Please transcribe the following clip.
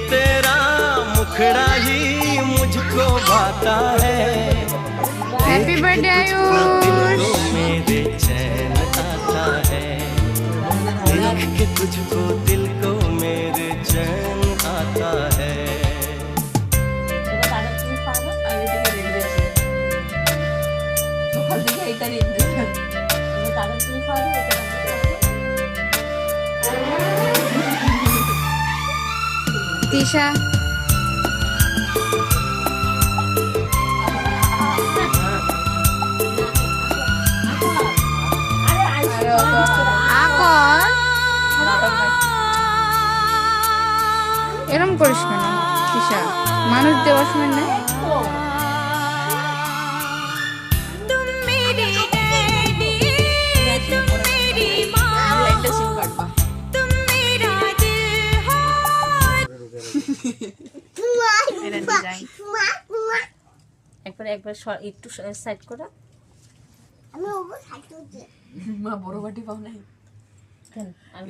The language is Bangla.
तेरा मुखड़ा ही मुझको भाता है। Happy birthday Ayush. मेरे चैन आता है, देख के तुझको दिल को मेरे चैन आता है। তিশা এরম করিস কেন তিশা, মানুষ দেওয়ার সময় নেই। একবার একটু সাইড করা। আমি ওগো সাইড করতে মা বড় বাটি পাও নাই কেন আমি